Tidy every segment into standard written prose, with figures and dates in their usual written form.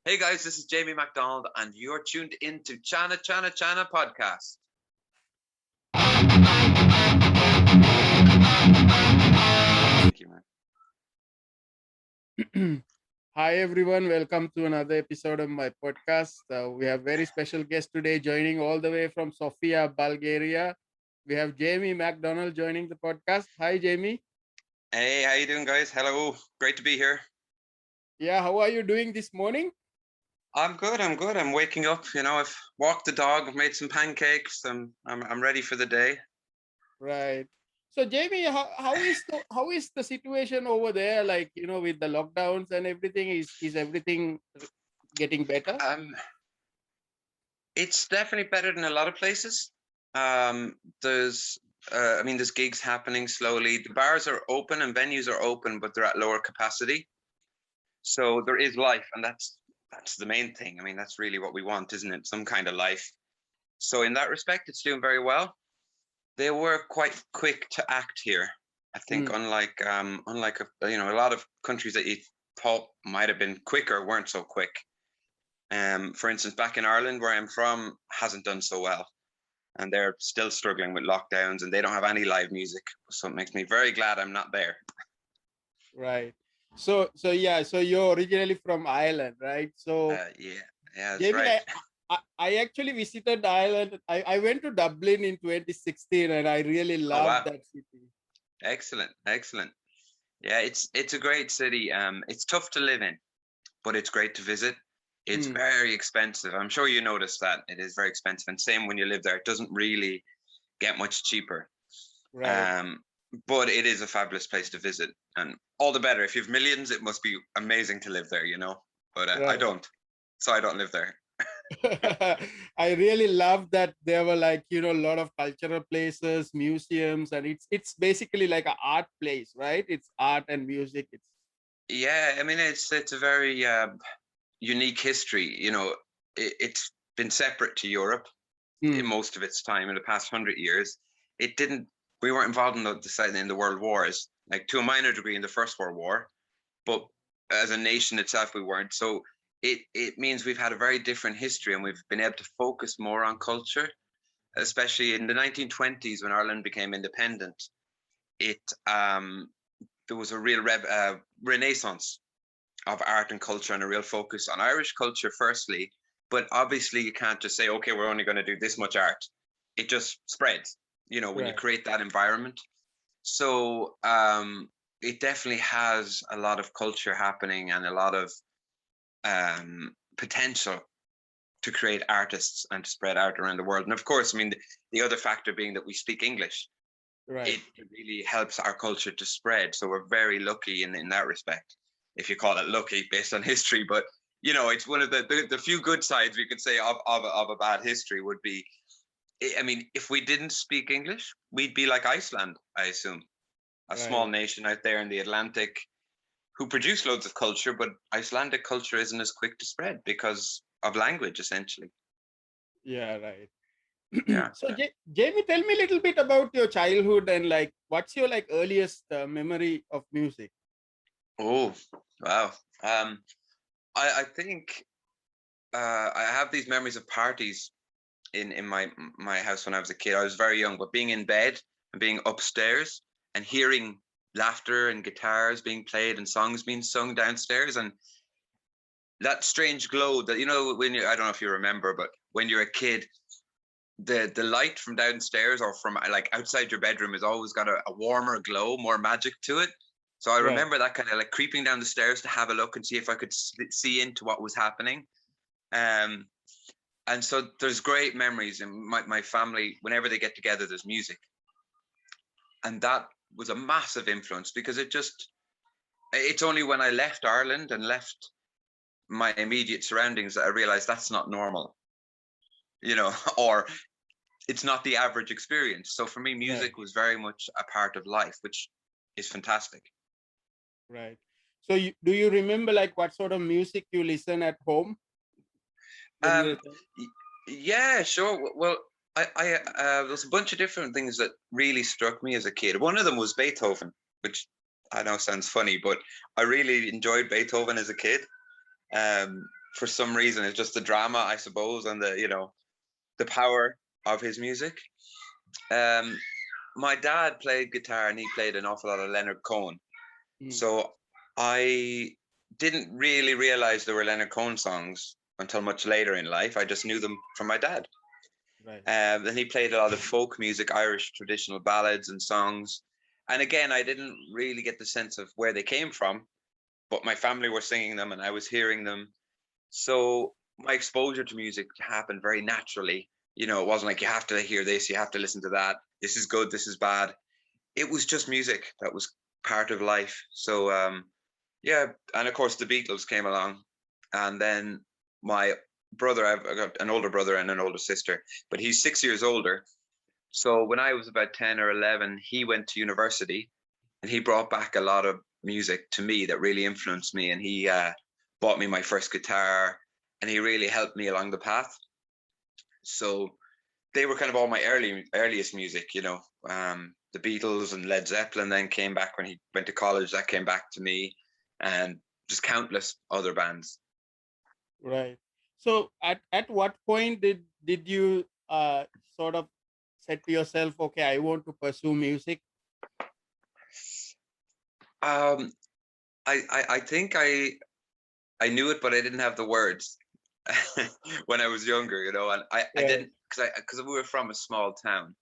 Hey guys, this is Jamie MacDonald, and you're tuned into Channa Channa Channa podcast. Thank you, man. Hi everyone, welcome to another episode of my podcast. We have very special guest today joining all the way from Sofia, Bulgaria. We have Jamie MacDonald joining the podcast. Hi Jamie. Hey, how you doing guys? Hello, great to be here. Yeah, how are you doing this morning? I'm good. I'm waking up. I've walked the dog. I've made some pancakes. I'm ready for the day. Right. So Jamie, how is the situation over there? Like with the lockdowns and everything, is everything getting better? It's definitely better than a lot of places. There's gigs happening slowly. The bars are open and venues are open, but they're at lower capacity. So there is life, and that's the main thing. I mean, that's really what we want, isn't it? Some kind of life. So in that respect, it's doing very well. They were quite quick to act here. I think unlike a lot of countries that you thought might have been quicker weren't so quick. For instance, back in Ireland, where I'm from, hasn't done so well. And they're still struggling with lockdowns, and they don't have any live music. So it makes me very glad I'm not there. Right. So you're originally from Ireland, right? So yeah, that's Jamie, right. I actually visited Ireland. I went to Dublin in 2016, and I really loved that city. Excellent. Yeah, it's a great city. It's tough to live in, but it's great to visit. It's very expensive. I'm sure you noticed that it is very expensive, and same when you live there. It doesn't really get much cheaper. Right. But it is a fabulous place to visit, and all the better. If you have millions, it must be amazing to live there, But right. I don't, so I don't live there. I really love that there were a lot of cultural places, museums, and it's basically like an art place, right? It's art and music. Yeah, I mean it's a very unique history. It's been separate to Europe in most of its time in the past 100 years. We weren't involved in the world wars, like to a minor degree in the First World War, but as a nation itself, we weren't. So it means we've had a very different history, and we've been able to focus more on culture, especially in the 1920s when Ireland became independent. There was a real renaissance of art and culture, and a real focus on Irish culture firstly, but obviously you can't just say, okay, we're only going to do this much art. It just spreads, when you create that environment. So it definitely has a lot of culture happening and a lot of potential to create artists and to spread art around the world. And of course, I mean, the other factor being that we speak English. Right. It really helps our culture to spread. So we're very lucky in that respect, if you call it lucky based on history. But, it's one of the few good sides we could say of a bad history would be, I mean, if we didn't speak English, we'd be like Iceland, I assume. A small nation out there in the Atlantic who produce loads of culture, but Icelandic culture isn't as quick to spread because of language, essentially. Yeah, right. Yeah. So Jamie, tell me a little bit about your childhood and what's your earliest memory of music? Oh, wow. I think I have these memories of parties in my house when I was a kid. I was very young, but being in bed and being upstairs and hearing laughter and guitars being played and songs being sung downstairs, and that strange glow that when I don't know if you remember, but when you're a kid, the light from downstairs or from outside your bedroom has always got a warmer glow, more magic to it. So I remember that kind of creeping down the stairs to have a look and see if I could see into what was happening. And so there's great memories in my family. Whenever they get together, there's music. And that was a massive influence because it's only when I left Ireland and left my immediate surroundings that I realized that's not normal, or it's not the average experience. So for me, music was very much a part of life, which is fantastic. Right. So do you remember what sort of music you listen at home? Yeah, sure. Well, I there's a bunch of different things that really struck me as a kid. One of them was Beethoven, which I know sounds funny, but I really enjoyed Beethoven as a kid. for some reason. It's just the drama, I suppose, and the power of his music. Um, my dad played guitar, and he played an awful lot of Leonard Cohen. Mm, So I didn't really realize there were Leonard Cohen songs until much later in life. I just knew them from my dad. right. Then he played a lot of folk music, Irish traditional ballads and songs. And again, I didn't really get the sense of where they came from, but my family were singing them and I was hearing them. So my exposure to music happened very naturally. It wasn't like you have to hear this, you have to listen to that. This is good, this is bad. It was just music that was part of life. So yeah, and of course the Beatles came along, and then my brother, I've got an older brother and an older sister, but he's 6 years older. So when I was about 10 or 11, he went to university, and he brought back a lot of music to me that really influenced me. And he bought me my first guitar, and he really helped me along the path. So they were kind of all my earliest music, the Beatles and Led Zeppelin then came back when he went to college. That came back to me, and just countless other bands. Right. So at what point did you sort of said to yourself, okay, I want to pursue music? Um, I think I knew it, but I didn't have the words when I was younger, and I Right. didn't, because we were from a small town,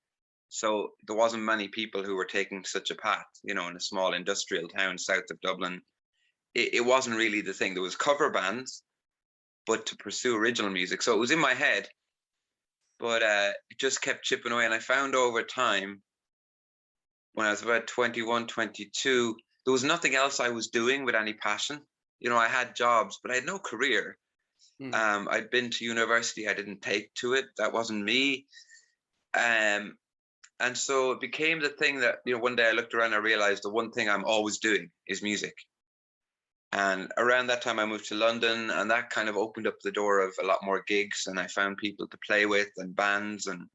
so there wasn't many people who were taking such a path, in a small industrial town south of Dublin. It wasn't really the thing. There was cover bands, but to pursue original music, so it was in my head, but it just kept chipping away. And I found over time, when I was about 21, 22, there was nothing else I was doing with any passion. I had jobs, but I had no career. Mm, I'd been to university, I didn't take to it. That wasn't me. Um, and so it became the thing that, one day I looked around and I realized the one thing I'm always doing is music. And around that time, I moved to London, and that kind of opened up the door of a lot more gigs, and I found people to play with and bands, and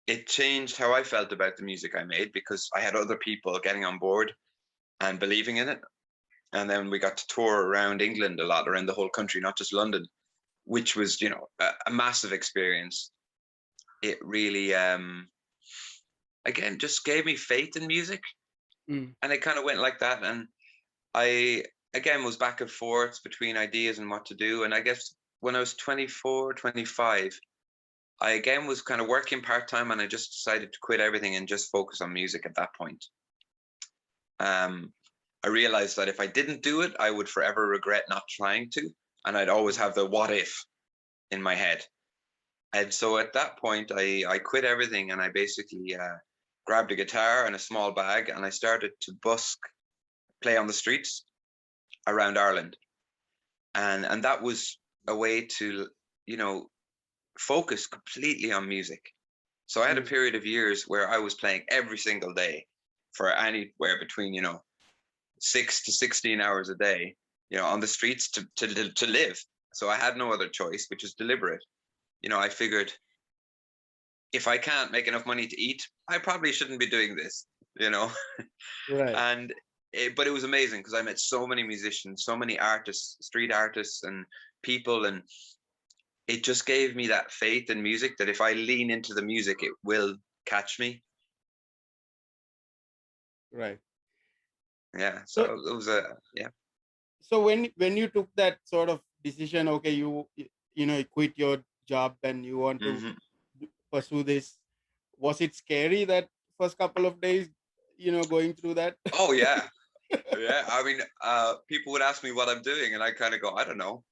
it changed how I felt about the music I made because I had other people getting on board and believing in it. And then we got to tour around England a lot, around the whole country, not just London, which was, a massive experience. It really, again, just gave me faith in music. mm, And it kind of went like that. And I, again, was back and forth between ideas and what to do. And I guess when I was 24, 25, I again was kind of working part-time, and I just decided to quit everything and just focus on music at that point. I realized that if I didn't do it, I would forever regret not trying to. And I'd always have the what if in my head. And so at that point, I quit everything, and I basically grabbed a guitar and a small bag, and I started to play on the streets around Ireland. And that was a way to, focus completely on music. So I had a mm, period of years where I was playing every single day for anywhere between, 6 to 16 hours a day, on the streets to live. So I had no other choice, which is deliberate. I figured if I can't make enough money to eat, I probably shouldn't be doing this, right. and but it was amazing because I met so many musicians, so many artists, street artists and people, and it just gave me that faith in music that if I lean into the music, it will catch me. Right. Yeah. So So it was yeah. so when you took that sort of decision, okay, you quit your job and you want to Hmm. pursue this, was it scary that first couple of days, going through that? Oh yeah. Yeah. I mean, people would ask me what I'm doing, and I kind of go, I don't know.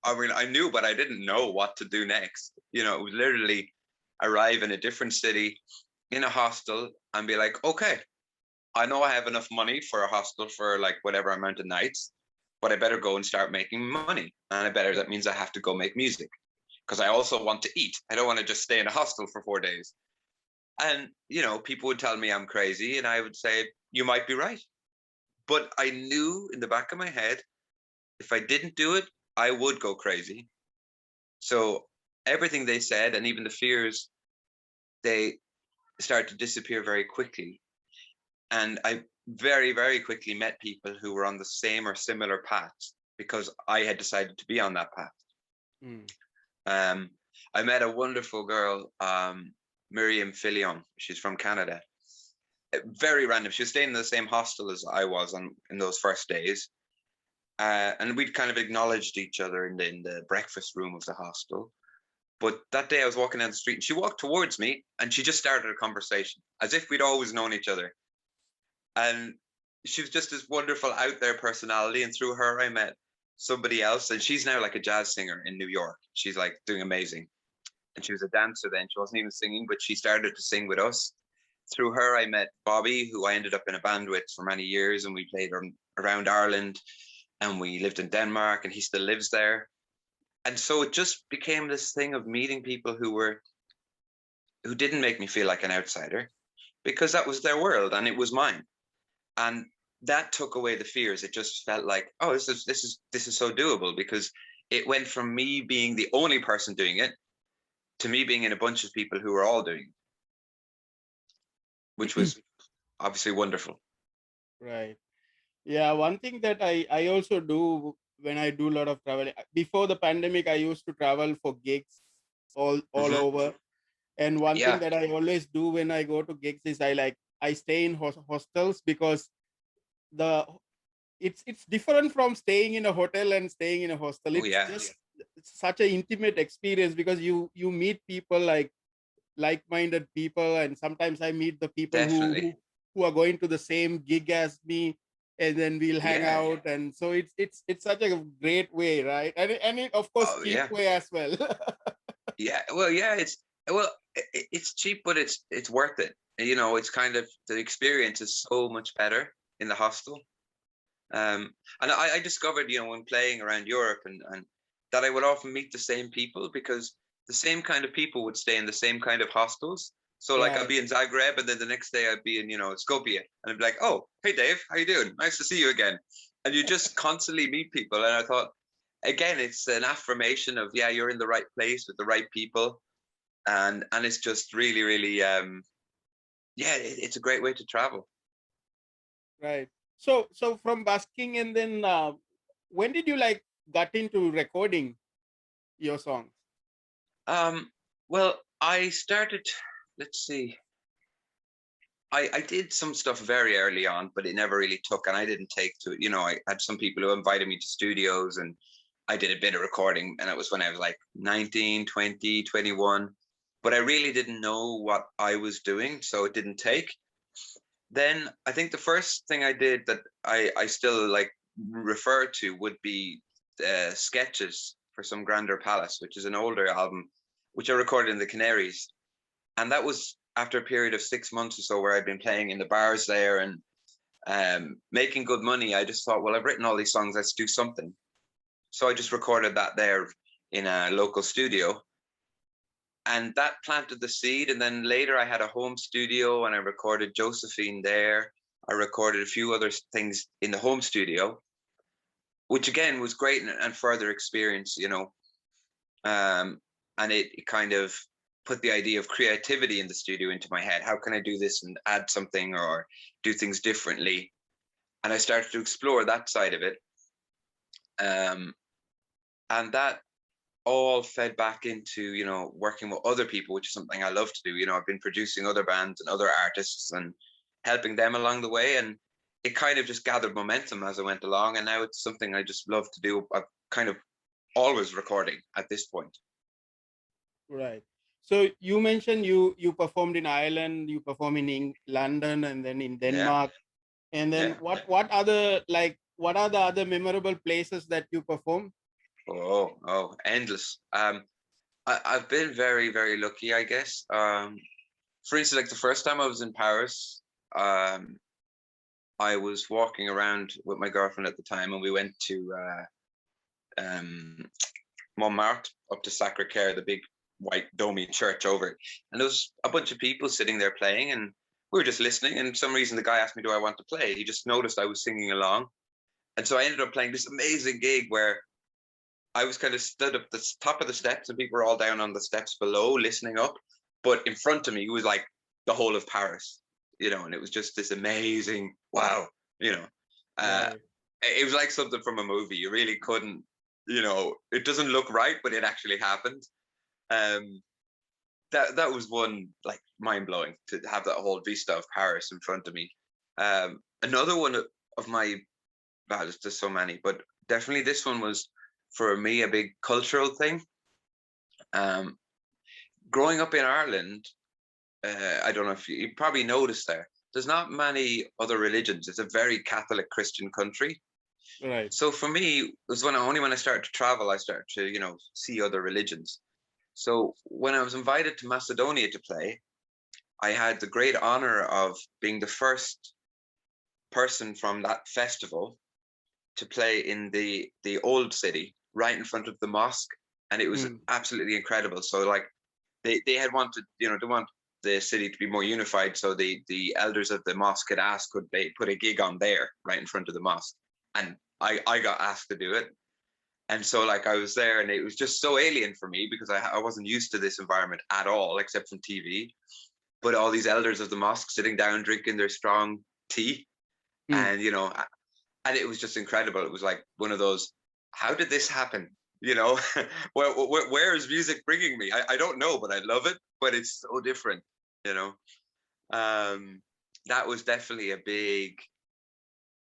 I mean, I knew, but I didn't know what to do next. It was literally arrive in a different city in a hostel and be like, okay, I know I have enough money for a hostel for like whatever amount of nights, but I better go and start making money. And that means I have to go make music because I also want to eat. I don't want to just stay in a hostel for 4 days. And, people would tell me I'm crazy, and I would say, you might be right. But I knew in the back of my head, if I didn't do it, I would go crazy. So everything they said, and even the fears, they started to disappear very quickly. And I very, very quickly met people who were on the same or similar paths. because I had decided to be on that path. Mm. I met a wonderful girl, Miriam Filion. She's from Canada. Very random. She was staying in the same hostel as I was in those first days. And we'd kind of acknowledged each other in the breakfast room of the hostel. But that day I was walking down the street and she walked towards me and she just started a conversation as if we'd always known each other. And she was just this wonderful out there personality. And through her, I met somebody else. And she's now like a jazz singer in New York. She's like doing amazing. And she was a dancer then. She wasn't even singing, but she started to sing with us. Through her, I met Bobby, who I ended up in a band with for many years. And we played around Ireland and we lived in Denmark and he still lives there. And so it just became this thing of meeting people who didn't make me feel like an outsider, because that was their world and it was mine. And that took away the fears. It just felt like, oh, this is so doable, because it went from me being the only person doing it to me being in a bunch of people who were all doing it, which was obviously wonderful. Right. Yeah. One thing that I also do when I do a lot of travel, before the pandemic, I used to travel for gigs all over. And one thing that I always do when I go to gigs is I stay in hostels, because it's different from staying in a hotel and staying in a hostel. It's such an intimate experience, because you meet people like-minded people, and sometimes I meet the people who are going to the same gig as me, and then we'll hang out. And so it's such a great way, right? And it of course cheap way as well. It's cheap, but it's worth it. You know, it's kind of, the experience is so much better in the hostel. And I discovered, you know, when playing around Europe and that I would often meet the same people, because the same kind of people would stay in the same kind of hostels. So like I'd be in Zagreb and then the next day I'd be in, you know, Skopje, and I'd be like, oh, hey Dave, how you doing? Nice to see you again. And you just constantly meet people. And I thought, again, it's an affirmation of, yeah, you're in the right place with the right people. And it's just really, really, it's a great way to travel. Right. So from busking, and then when did you got into recording your songs? Well, I started, let's see, I did some stuff very early on, but it never really took, and I didn't take to it. You know, I had some people who invited me to studios and I did a bit of recording, and it was when I was like 19, 20, 21, but I really didn't know what I was doing, so it didn't take. Then I think the first thing I did that I still like refer to would be sketches for Some Grander Palace, which is an older album, which I recorded in the Canaries. And that was after a period of 6 months or so where I'd been playing in the bars there and making good money. I just thought, well, I've written all these songs, let's do something. So I just recorded that there in a local studio. And that planted the seed. And then later I had a home studio and I recorded Josephine there. I recorded a few other things in the home studio, which again was great and further experience, you know. And it kind of put the idea of creativity in the studio into my head. How can I do this and add something or do things differently? And I started to explore that side of it. And that all fed back into, you know, working with other people, which is something I love to do. You know, I've been producing other bands and other artists and helping them along the way. And it kind of just gathered momentum as I went along. And now it's something I just love to do. I'm kind of always recording at this point. Right. So you mentioned you performed in Ireland, you perform in London, and then in Denmark. And then what are the other memorable places that you perform? Oh, endless. I've been very, very lucky, I guess. For instance, like the first time I was in Paris, I was walking around with my girlfriend at the time, and we went to Montmartre, up to Sacré-Cœur, the big white domey church over it. And there was a bunch of people sitting there playing, and we were just listening. And for some reason, the guy asked me, do I want to play? He just noticed I was singing along. And so I ended up playing this amazing gig where I was kind of stood up the top of the steps and people were all down on the steps below listening up. But in front of me, it was like the whole of Paris, you know, and it was just this amazing, wow, you know. it was like something from a movie. You really couldn't, it doesn't look right, but it actually happened. That was one, like, mind blowing, to have that whole vista of Paris in front of me. Another one of my, there's just so many, but definitely this one was for me a big cultural thing. Growing up in Ireland, I don't know if you probably noticed there's not many other religions. It's a very Catholic Christian country. Right. So for me, it was when I started to travel, I started to, see other religions. So when I was invited to Macedonia to play, I had the great honor of being the first person from that festival to play in the old city, right in front of the mosque. And it was absolutely incredible. So, like, they had wanted, they want the city to be more unified. So the elders of the mosque had asked, could they put a gig on there right in front of the mosque? And I got asked to do it. And so, like, I was there, and it was just so alien for me because I wasn't used to this environment at all, except from TV. But all these elders of the mosque sitting down, drinking their strong tea, and and it was just incredible. It was like one of those, how did this happen? Where is music bringing me? I don't know, but I love it. But it's so different, That was definitely a big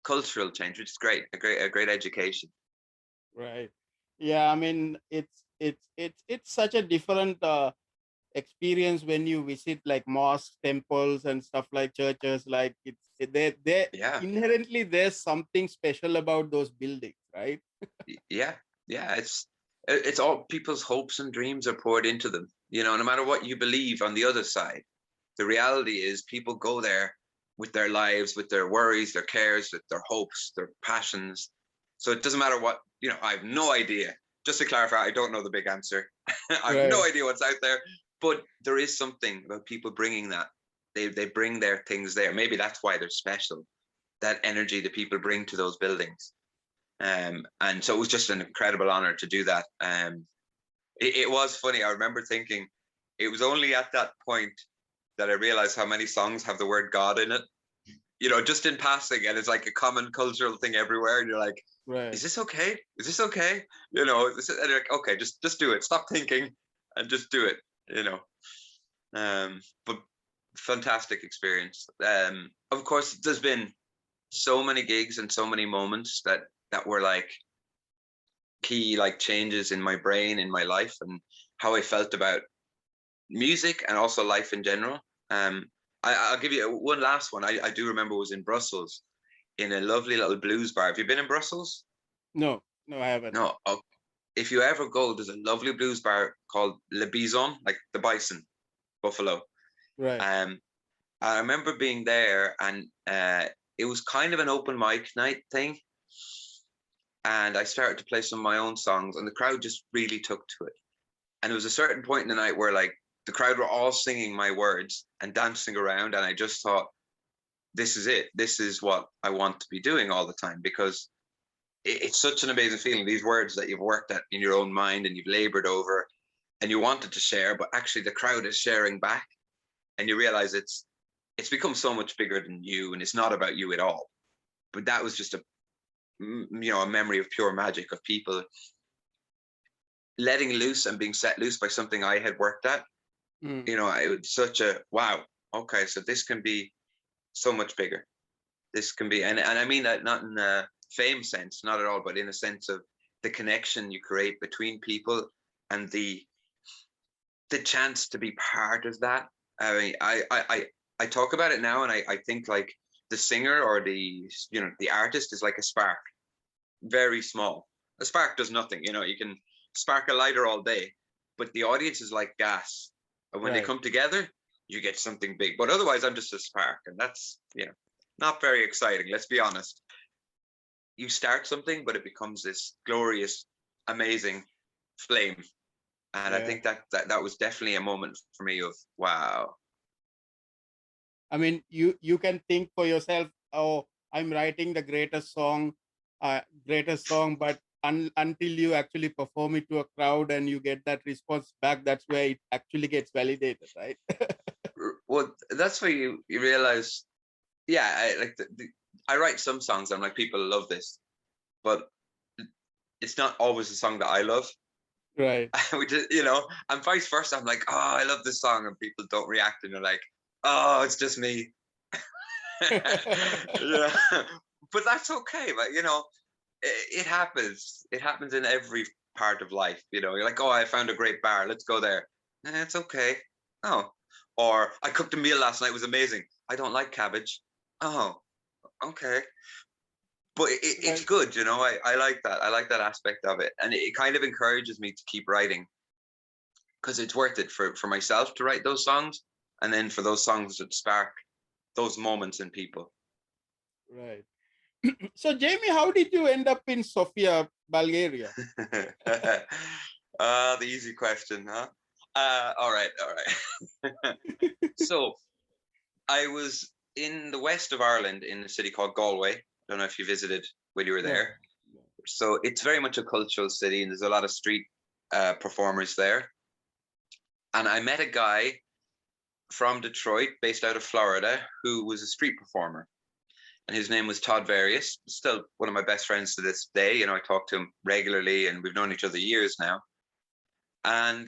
cultural change, which is great. A great education. Right. Yeah. I mean, it's such a different experience when you visit like mosques, temples, and stuff like churches. Like they Yeah. inherently there's something special about those buildings, right? Yeah. It's all people's hopes and dreams are poured into them. No matter what you believe on the other side, the reality is people go there with their lives, with their worries, their cares, with their hopes, their passions. So it doesn't matter what, I have no idea. Just to clarify, I don't know the big answer. I have no idea what's out there, but there is something about people bringing that. They bring their things there. Maybe that's why they're special. That energy that people bring to those buildings. And so it was just an incredible honor to do that. It was funny. I remember thinking it was only at that point that I realized how many songs have the word God in it, just in passing. And it's like a common cultural thing everywhere. And you're like, is this okay? Is this okay? And you're like, okay, just do it. Stop thinking and just do it, But fantastic experience. Of course, there's been so many gigs and so many moments that were like key, like, changes in my brain, in my life, and how I felt about music and also life in general. I'll give you one last one. I do remember was in Brussels, in a lovely little blues bar. Have you been in Brussels? No, I haven't. No. Oh, if you ever go, there's a lovely blues bar called Le Bison, like the bison, buffalo. Right. I remember being there, and it was kind of an open mic night thing. And I started to play some of my own songs, and the crowd just really took to it. And there was a certain point in the night where, like, the crowd were all singing my words and dancing around. And I just thought, this is it. This is what I want to be doing all the time, because it's such an amazing feeling. These words that you've worked at in your own mind and you've labored over and you wanted to share, but actually the crowd is sharing back. And you realize it's become so much bigger than you, and it's not about you at all. But that was just a memory of pure magic, of people letting loose and being set loose by something I had worked at. It was such a wow. Okay, so this can be so much bigger. This can be, and I mean that not in a fame sense, not at all, but in a sense of the connection you create between people and the chance to be part of that. I mean, I talk about it now, and I think, like, the singer or the artist is like a spark, very small. A spark does nothing. You can spark a lighter all day, but the audience is like gas. And when they come together, you get something big. But otherwise, I'm just a spark, and that's not very exciting. Let's be honest. You start something, but it becomes this glorious, amazing flame. And I think that was definitely a moment for me of wow. I mean, you can think for yourself, oh, I'm writing the greatest song, but until you actually perform it to a crowd and you get that response back, that's where it actually gets validated, right? Well, that's where you realize, I write some songs. I'm like, people love this, but it's not always the song that I love. Right. Which is, and vice versa. I'm like, oh, I love this song, and people don't react, and they're like, oh, it's just me. Yeah. But that's okay. But it happens. It happens in every part of life. You're like, oh, I found a great bar. Let's go there. It's okay. Oh, or I cooked a meal last night. It was amazing. I don't like cabbage. Oh, okay. But it's Right. good. I like that. I like that aspect of it. And it kind of encourages me to keep writing, because it's worth it for myself to write those songs, and then for those songs to spark those moments in people. Right. So, Jamie, how did you end up in Sofia, Bulgaria? The easy question, huh? All right. So I was in the west of Ireland in a city called Galway. I don't know if you visited when you were there. No. So it's very much a cultural city, and there's a lot of street performers there. And I met a guy from Detroit, based out of Florida, who was a street performer. And his name was Todd Various, still one of my best friends to this day. I talk to him regularly, and we've known each other years now. And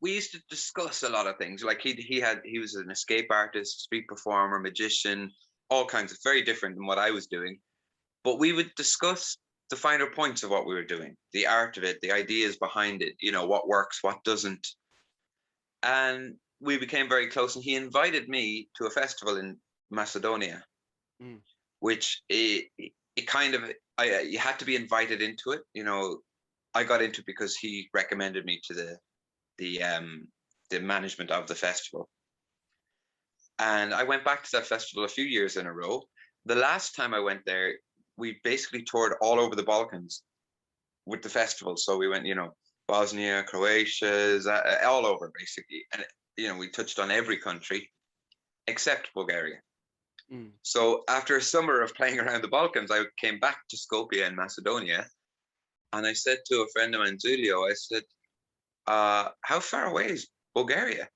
we used to discuss a lot of things. Like he was an escape artist, street performer, magician, all kinds of, very different than what I was doing. But we would discuss the finer points of what we were doing, the art of it, the ideas behind it, what works, what doesn't. And we became very close, and he invited me to a festival in Macedonia, which you had to be invited into it. I got into it because he recommended me to the management of the festival. And I went back to that festival a few years in a row. The last time I went there, we basically toured all over the Balkans with the festival. So we went, Bosnia, Croatia, all over basically. And, we touched on every country except Bulgaria. So after a summer of playing around the Balkans, I came back to Skopje in Macedonia. And I said to a friend of mine, Zulio, I said, how far away is Bulgaria? I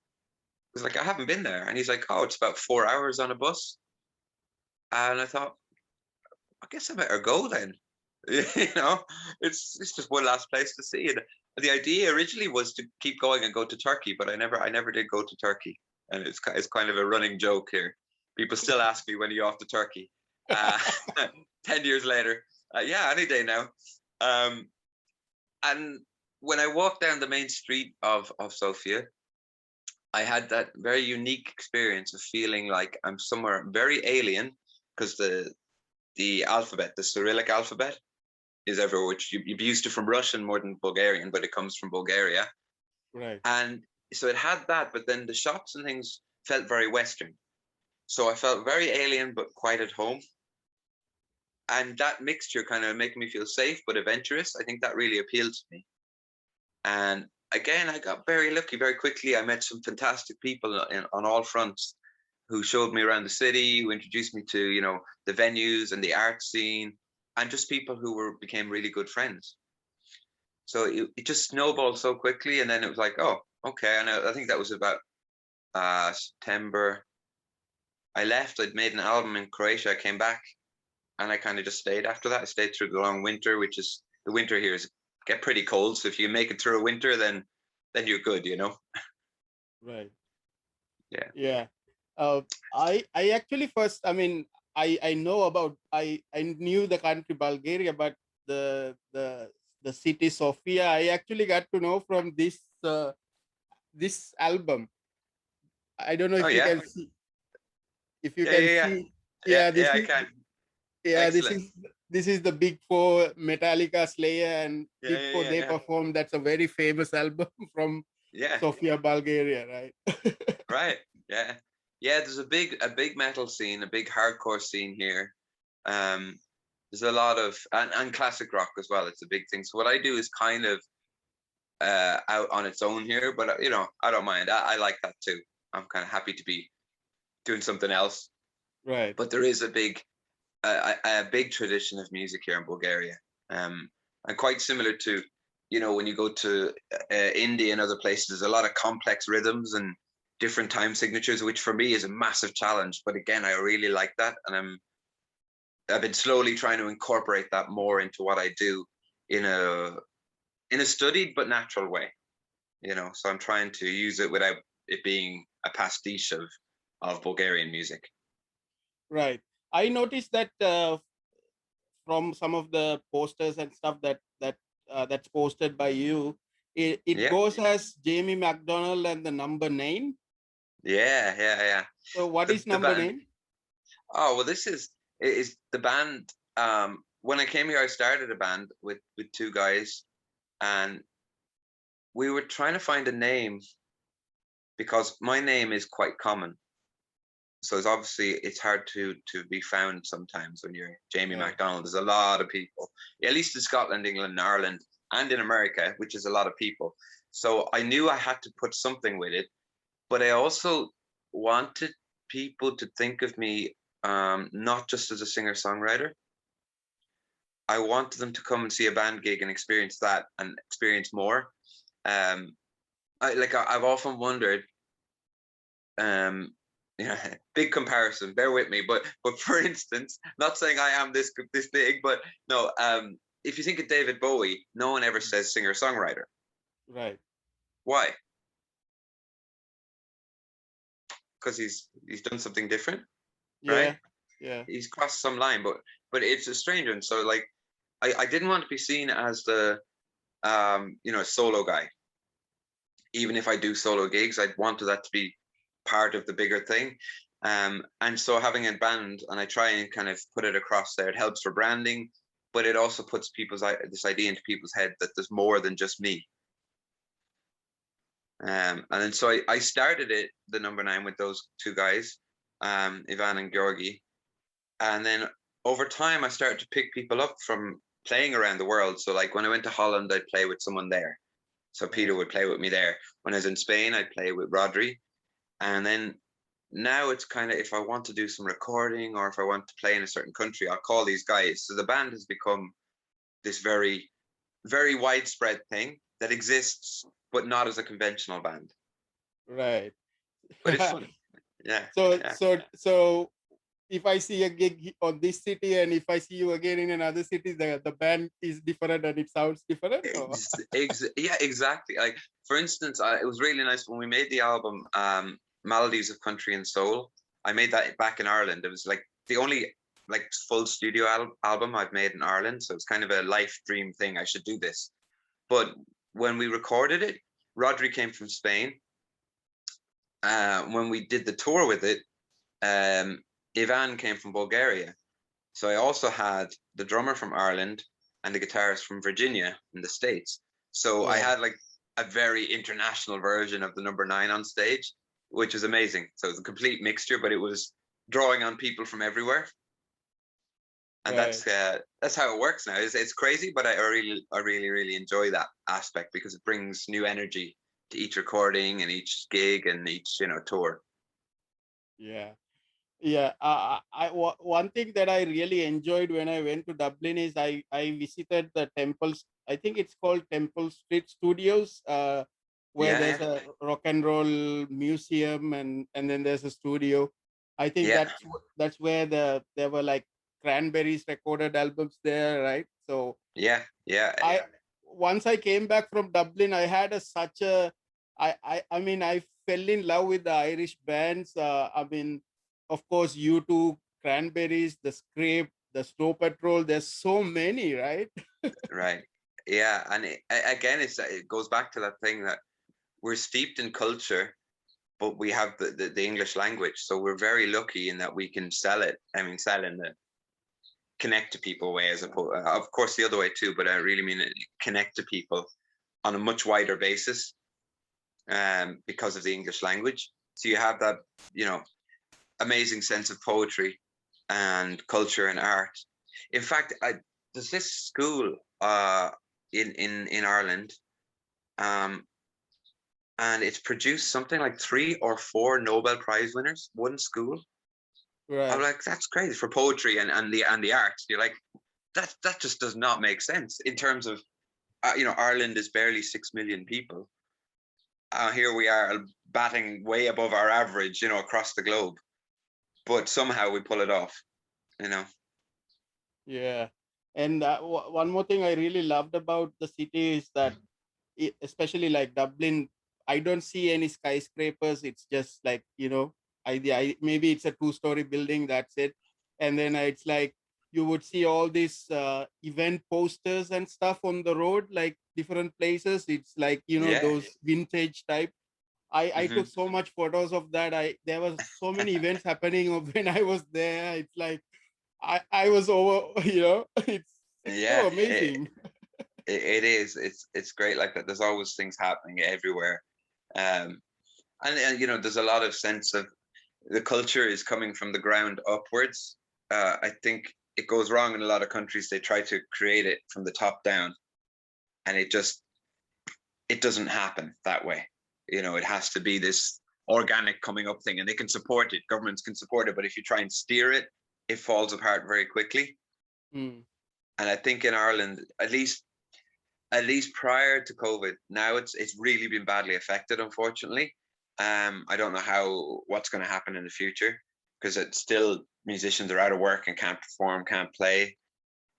was like, I haven't been there. And he's like, oh, it's about 4 hours on a bus. And I thought, I guess I better go then. It's just one last place to see. And the idea originally was to keep going and go to Turkey, but I never did go to Turkey. And it's kind of a running joke here. People still ask me, when are you off to Turkey? 10 years later, yeah, any day now. And when I walked down the main street of Sofia, I had that very unique experience of feeling like I'm somewhere very alien, because the alphabet, the Cyrillic alphabet, is everywhere, which you'd be used to from Russian more than Bulgarian, but it comes from Bulgaria. Right. And so it had that, but then the shops and things felt very Western. So I felt very alien, but quite at home. And that mixture kind of making me feel safe, but adventurous, I think that really appealed to me. And again, I got very lucky very quickly. I met some fantastic people on all fronts, who showed me around the city, who introduced me to, the venues and the art scene, and just people who became really good friends. So it just snowballed so quickly. And then it was like, oh, okay. And I think that was about September. I left, I'd made an album in Croatia. I came back, and I kind of just stayed after that. I stayed through the long winter, which is, the winter here is get pretty cold. So if you make it through a winter, then you're good, Right. Yeah. Yeah. I actually first, I know about, I knew the country Bulgaria, but the city Sofia, I actually got to know from this album. I don't know if Oh, you yeah. can see, if you Yeah, can yeah, see. yeah. This I is, can. yeah, Excellent. this is the Big Four, Metallica, Slayer, and Yeah, Big Four. They yeah. performed. That's a very famous album from Yeah. Sofia, Bulgaria, right? Right. Yeah. Yeah, there's a big metal scene, a big hardcore scene here. There's a lot of and classic rock as well. It's a big thing. So what I do is kind of out on its own here, but I don't mind. I like that too. I'm kind of happy to be doing something else. Right. But there is a big tradition of music here in Bulgaria, and quite similar to, when you go to India and other places, there's a lot of complex rhythms and different time signatures, which for me is a massive challenge. But again, I really like that, and I've been slowly trying to incorporate that more into what I do in a studied but natural way, so I'm trying to use it without it being a pastiche of Bulgarian music. Right. I noticed that from some of the posters and stuff that's posted by you, it Yeah, goes as Jamie McDonald and the number 9. yeah. So what The is the number band. 9? Oh well, this is the band. When I came here, I started a band with two guys, and we were trying to find a name because my name is quite common. So it's hard to be found sometimes when you're Jamie Right. MacDonald. There's a lot of people, at least in Scotland, England, and Ireland, and in America, which is a lot of people. So I knew I had to put something with it, but I also wanted people to think of me not just as a singer-songwriter. I wanted them to come and see a band gig and experience that and experience more. I've often wondered, big comparison, bear with me, but for instance, not saying I am this big, but no, if you think of David Bowie, no one ever says singer songwriter. Right. Why? Because he's done something different, right? Yeah. Yeah. He's crossed some line, but it's a strange one. So like I didn't want to be seen as the solo guy. Even if I do solo gigs, I wanted that to be part of the bigger thing. And so having a band, and I try and kind of put it across there, it helps for branding, but it also puts this idea into people's head that there's more than just me. And then so I started the number 9 with those two guys, Ivan and Georgi. And then over time, I started to pick people up from playing around the world. So like when I went to Holland, I'd play with someone there. So Peter would play with me there. When I was in Spain, I'd play with Rodri. And then now it's kind of, if I want to do some recording or if I want to play in a certain country, I'll call these guys. So the band has become this very, very widespread thing that exists, but not as a conventional band. Right. But it's fun. Yeah. So Yeah. so if I see a gig on this city and if I see you again in another city, the band is different and it sounds different. Yeah, exactly. Like for instance, it was really nice when we made the album Melodies of Country and Soul. I made that back in Ireland. It was like the only like full studio album I've made in Ireland, so it's kind of a life dream thing. I should do this. But when we recorded it, Rodri came from Spain. When we did the tour with it, Ivan came from Bulgaria. So I also had the drummer from Ireland and the guitarist from Virginia in the States. So I had like a very international version of the number 9 on stage, which is amazing. So it's a complete mixture, but it was drawing on people from everywhere. And that's how it works now. It's crazy, but I really enjoy that aspect because it brings new energy to each recording and each gig and each tour. Yeah. One thing that I really enjoyed when I went to Dublin is I visited the temples. I think it's called Temple Street Studios, where there's a rock and roll museum and then there's a studio. I think that's where there were like Cranberries recorded albums there, right? So yeah. Once I came back from Dublin, I had I mean I fell in love with the Irish bands. I mean, of course, U2, Cranberries, the Scrape, the Snow Patrol. There's so many, right? Right. Yeah, and again, it goes back to that thing that we're steeped in culture, but we have the English language, so we're very lucky in that we can sell it. I mean, sell in the connect to people way, as opposed, of course, the other way too. But I really mean connect to people on a much wider basis, because of the English language. So you have that, amazing sense of poetry and culture and art. In fact, there's this school in Ireland, and it's produced something like 3 or 4 Nobel Prize winners. One school. Right. I'm like, that's crazy for poetry and the arts. You're like, that just does not make sense in terms of, Ireland is barely 6 million people. Here we are batting way above our average, across the globe. But somehow we pull it off. Yeah. And one more thing I really loved about the city is that, especially like Dublin, I don't see any skyscrapers. It's just like, I maybe it's a two-story building. That's it. And then it's like you would see all these event posters and stuff on the road, like different places. It's like, Yeah. those vintage type. I Hmm. took so much photos of that. There was so many events happening when I was there. It's like I was over, it's Yeah. so amazing. It is. It's great like that. There's always things happening everywhere. Um, and there's a lot of sense of the culture is coming from the ground upwards. I think it goes wrong in a lot of countries. They try to create it from the top down, and it doesn't happen that way. It has to be this organic coming up thing, and they can support it. Governments can support it, but if you try and steer it, it falls apart very quickly. Mm, And I think in Ireland, at least prior to COVID, now it's really been badly affected, unfortunately. I don't know what's going to happen in the future, because it's still musicians are out of work and can't perform, can't play.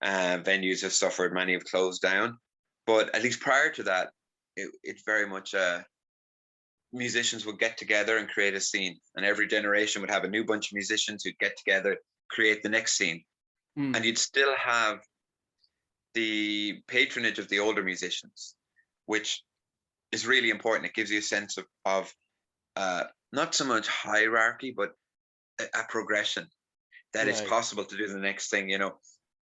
Venues have suffered, many have closed down. But at least prior to that, it's very much musicians would get together and create a scene, and every generation would have a new bunch of musicians who'd get together, create the next scene, and mm, you'd still have the patronage of the older musicians, which is really important. It gives you a sense of uh, not so much hierarchy, but a progression, that it's right. possible to do the next thing.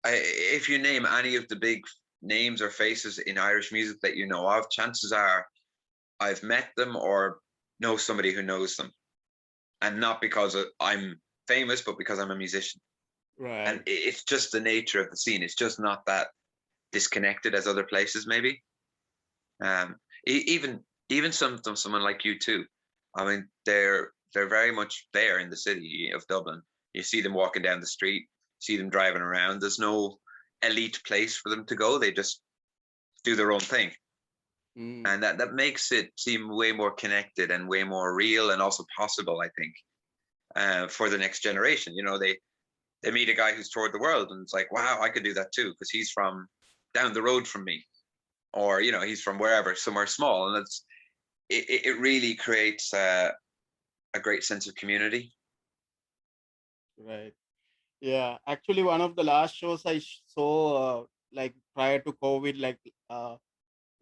If you name any of the big names or faces in Irish music that you know of, chances are I've met them or know somebody who knows them, and not because I'm famous, but because I'm a musician. And Right. it's just the nature of the scene. It's just not that disconnected as other places, maybe. Um, even someone like you too. I mean, they're very much there in the city of Dublin. You see them walking down the street, see them driving around. There's no elite place for them to go. They just do their own thing, Mm, and that makes it seem way more connected and way more real and also possible. I think for the next generation, they meet a guy who's toured the world, and it's like, wow, I could do that too, because he's from down the road from me, or he's from wherever, somewhere small, and it really creates a great sense of community. right. Yeah. Actually, one of the last shows I saw, like prior to COVID, like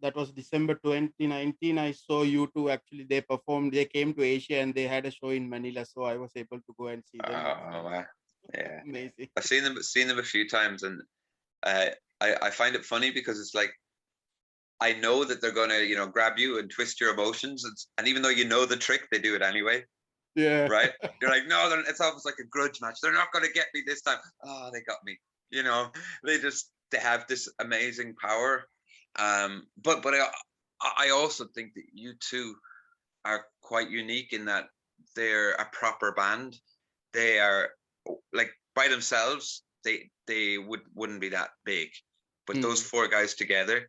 that was December 2019. I saw you two actually. They performed. They came to Asia and they had a show in Manila, so I was able to go and see them. It's Oh, yeah, amazing. I've seen them a few times, and uh, I find it funny because it's like I know that they're gonna grab you and twist your emotions, and even though you know the trick, they do it anyway, Yeah. right? You're like, no, it's almost like a grudge match. They're not gonna get me this time. Oh, they got me. They have this amazing power. But I also think that you two are quite unique in that they're a proper band. They are like by themselves, they wouldn't be that big. But those Mm, four guys together,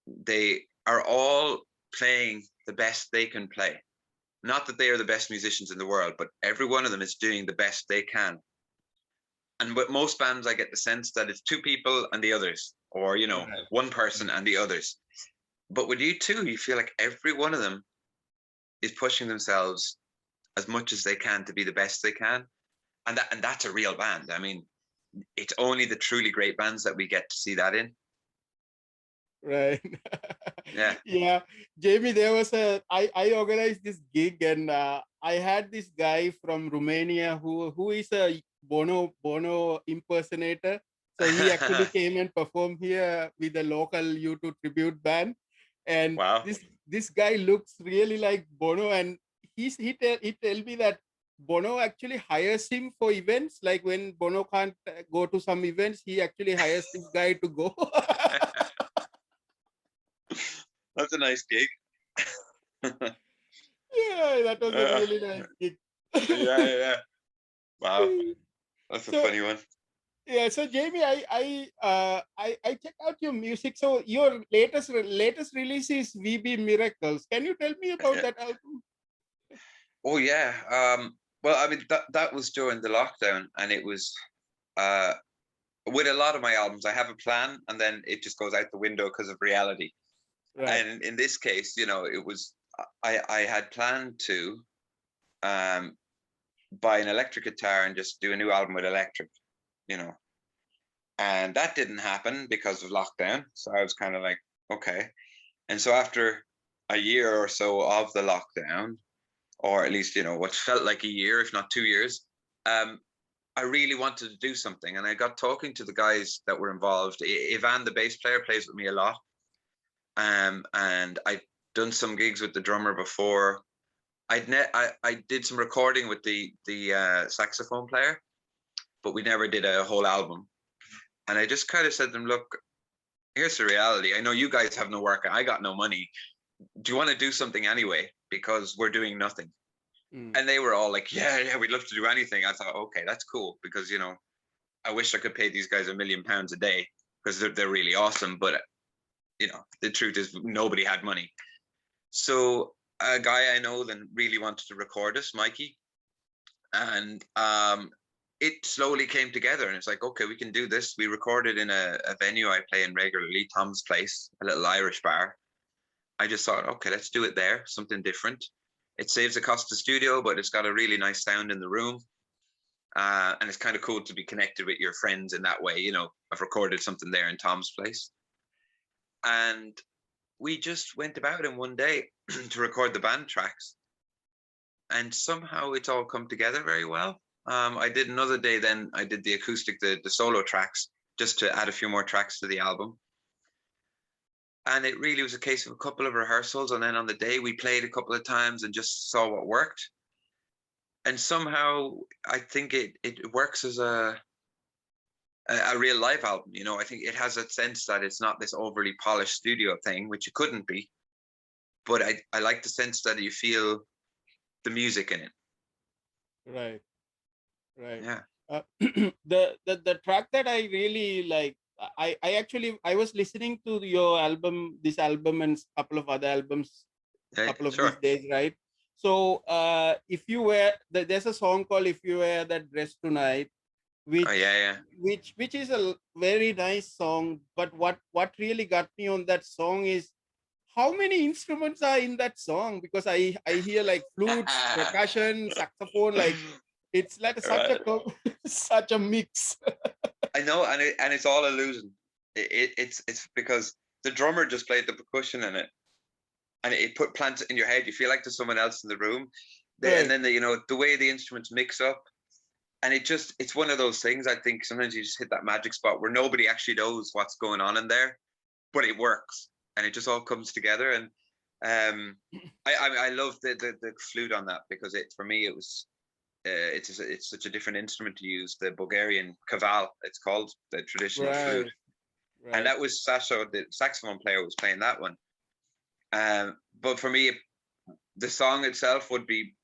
they are all playing the best they can play. Not that they are the best musicians in the world, but every one of them is doing the best they can. And with most bands, I get the sense that it's two people and the others, or right. one person and the others. But with you two, you feel like every one of them is pushing themselves as much as they can to be the best they can, and that's a real band. I mean, it's only the truly great bands that we get to see that in. Right. Yeah. Yeah. Jamie, there was I organized this gig and I had this guy from Romania who is a Bono impersonator. So he actually came and performed here with a local U2 tribute band. And Wow. this guy looks really like Bono, and he tell me that Bono actually hires him for events. Like when Bono can't go to some events, he actually hires this guy to go. That's a nice gig. Yeah, that was a uh, really nice gig. yeah, yeah. Wow, that's a So funny one. yeah, so Jamie, I check out your music. So your latest release is VB Miracles. Can you tell me about Yeah. that album? Oh yeah. Well, I mean that was during the lockdown, and it was uh with a lot of my albums, I have a plan and then it just goes out the window because of reality. Right. And in this case, you know, it was, I had planned to buy an electric guitar and just do a new album with electric, you know, and that didn't happen because of lockdown. So I was kind of like, okay. And so after a year or so of the lockdown, or at least, you know, what felt like a year, if not 2 years, I really wanted to do something. And I got talking to the guys that were involved. Ivan, the bass player, plays with me a lot. And I'd done some gigs with the drummer before. I did some recording with the saxophone player, but we never did a whole album. And I just kind of said to them, look, here's the reality. I know you guys have no work. I got no money. Do you want to do something anyway? Because we're doing nothing. And they were all like, yeah, we'd love to do anything. I thought, okay, that's cool. Because, you know, I wish I could pay these guys £1 million a day because they're really awesome. But, you know, the truth is nobody had money. So a guy I know then really wanted to record us, Mikey. And it slowly came together. And it's like, okay, we can do this. We recorded in a venue I play in regularly, Tom's Place, a little Irish bar. I just thought, okay, let's do it there, something different. It saves the cost of studio, but it's got a really nice sound in the room. And it's kind of cool to be connected with your friends in that way. You know, I've recorded something there in Tom's Place. And we just went about in one day to record the band tracks. And somehow it's all come together very well. I did another day then, I did the acoustic, the solo tracks, just to add a few more tracks to the album. And it really was a case of a couple of rehearsals. And then on the day we played a couple of times and just saw what worked. And somehow I think it works as a real live album. You know, I think it has a sense that it's not this overly polished studio thing, which it couldn't be. But I like the sense that you feel the music in it. Right. Right. Yeah. The track that I really like, I was listening to your album, this album and a couple of other albums, couple of Sure. these days, right? So if you wear, there's a song called "If You Wear That Dress Tonight," which which is a very nice song. But what really got me on that song is how many instruments are in that song, because I hear like flutes, percussion, saxophone, like it's like such a mix. I know, and it's all illusion. It's because the drummer just played the percussion in it, and it plants it in your head. You feel like there's someone else in the room, and then you know the way the instruments mix up, and it's one of those things. I think sometimes you just hit that magic spot where nobody actually knows what's going on in there, but it works, and it just all comes together. And I love the flute on that, because for me it was. It's such a different instrument to use, the Bulgarian kaval, it's called, the traditional flute. Right. And that was Sasha, the saxophone player, was playing that one. But for me, the song itself would be,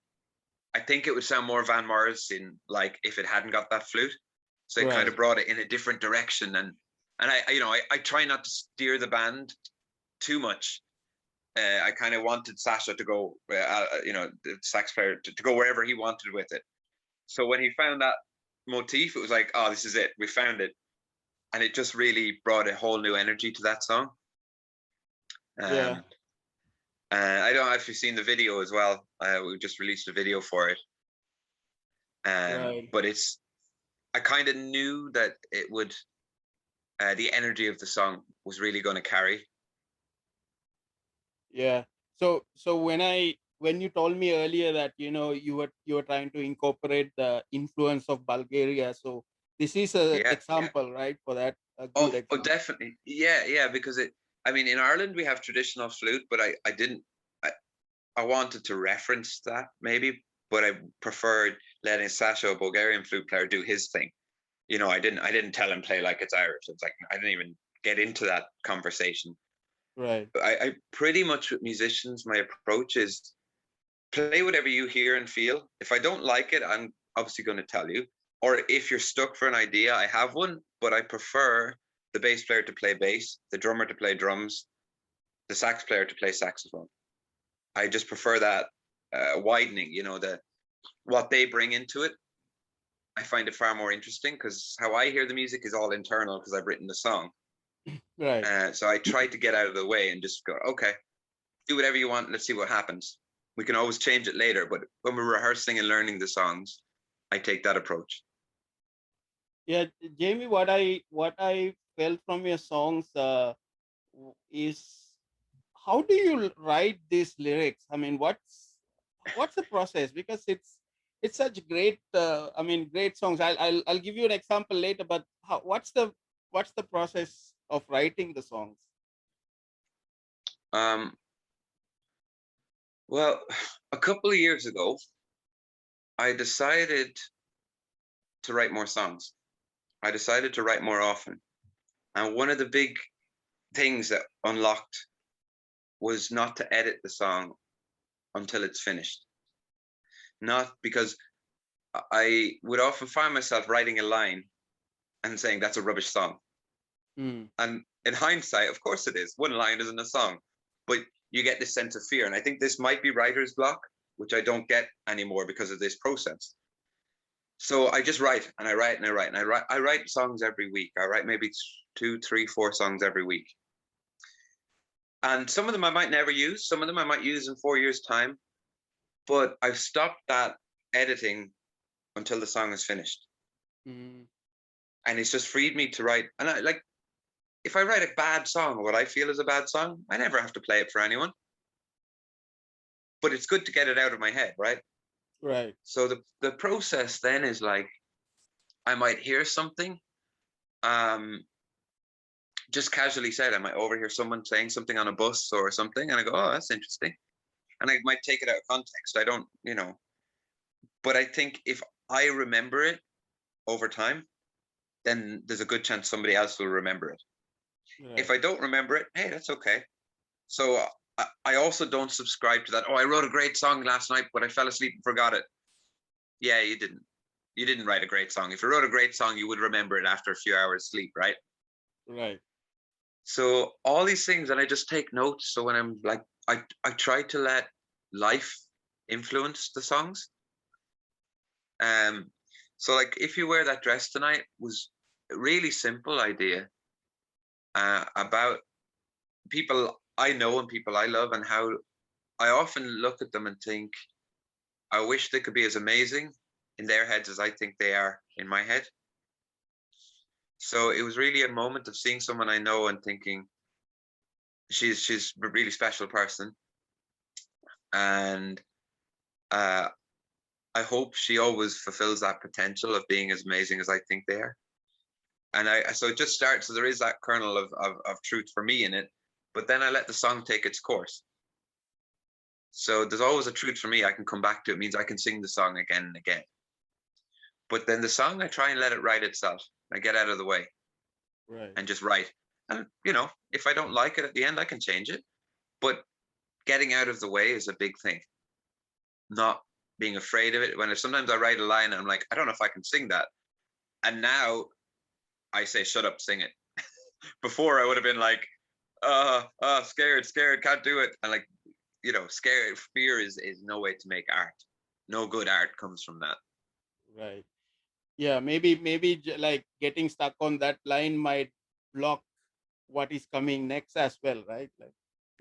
I think it would sound more Van Morrison, like if it hadn't got that flute. So it kind of brought it in a different direction. And I try not to steer the band too much. I kind of wanted Sasha to go, the sax player, to go wherever he wanted with it. So when he found that motif, it was like, oh, this is it. We found it. And it just really brought a whole new energy to that song. I don't know if you've seen the video as well. We just released a video for it. But I kind of knew that it would, the energy of the song was really going to carry. Yeah. So when you told me earlier that you were trying to incorporate the influence of Bulgaria, so this is a example, right, for that. Oh, definitely. Yeah, because in Ireland we have traditional flute, but I wanted to reference that maybe, but I preferred letting Sasha, a Bulgarian flute player, do his thing. You know, I didn't tell him play like it's Irish. It's like I didn't even get into that conversation. Right. I pretty much, with musicians, my approach is play whatever you hear and feel. If I don't like it, I'm obviously going to tell you. Or if you're stuck for an idea, I have one, but I prefer the bass player to play bass, the drummer to play drums, the sax player to play saxophone. I just prefer that widening, what they bring into it. I find it far more interesting because how I hear the music is all internal because I've written the song. Right. So I try to get out of the way and just go, okay, do whatever you want. Let's see what happens. We can always change it later. But when we're rehearsing and learning the songs, I take that approach. Yeah, Jamie, what I felt from your songs is, how do you write these lyrics? I mean, what's the process? Because it's such great, I mean, great songs. I'll give you an example later, but what's the process of writing the songs? Um, well, a couple of years ago, I decided to write more songs. I decided to write more often. And one of the big things that unlocked was not to edit the song until it's finished. Not because I would often find myself writing a line and saying that's a rubbish song. Mm. And in hindsight, of course it is. One line isn't a song, but you get this sense of fear. And I think this might be writer's block, which I don't get anymore because of this process. So I just write and I write and I write and I write songs every week. I write maybe 2, 3, 4 songs every week. And some of them I might never use. Some of them I might use in 4 years' time. But I've stopped that editing until the song is finished. Mm. And it's just freed me to write. And I like, if I write a bad song, what I feel is a bad song, I never have to play it for anyone. But it's good to get it out of my head, right? Right. So the process then is like, I might hear something, just casually said, I might overhear someone saying something on a bus or something, and I go, oh, that's interesting. And I might take it out of context. I don't, but I think if I remember it over time, then there's a good chance somebody else will remember it. Right. If I don't remember it, hey, that's okay. So I also don't subscribe to that. Oh, I wrote a great song last night, but I fell asleep and forgot it. Yeah, you didn't. You didn't write a great song. If you wrote a great song, you would remember it after a few hours sleep, right? Right. So all these things, and I just take notes. So when I'm like, I try to let life influence the songs. So like, if you wear that dress tonight was a really simple idea about people I know and people I love, and how I often look at them and think, I wish they could be as amazing in their heads as I think they are in my head. So it was really a moment of seeing someone I know and thinking, she's a really special person, and I hope she always fulfills that potential of being as amazing as I think they are. And so it just starts. So there is that kernel of truth for me in it, but then I let the song take its course. So there's always a truth for me. I can come back to it. It means I can sing the song again and again. But then the song, I try and let it write itself. I get out of the way, Right. and just write. And if I don't like it at the end, I can change it. But getting out of the way is a big thing. Not being afraid of it. Sometimes I write a line and I'm like, I don't know if I can sing that. And now I say, shut up, sing it. Before I would have been like, scared, can't do it. And like, scared, fear is no way to make art. No good art comes from that. Right. Yeah, maybe like getting stuck on that line might block what is coming next as well, right? Like,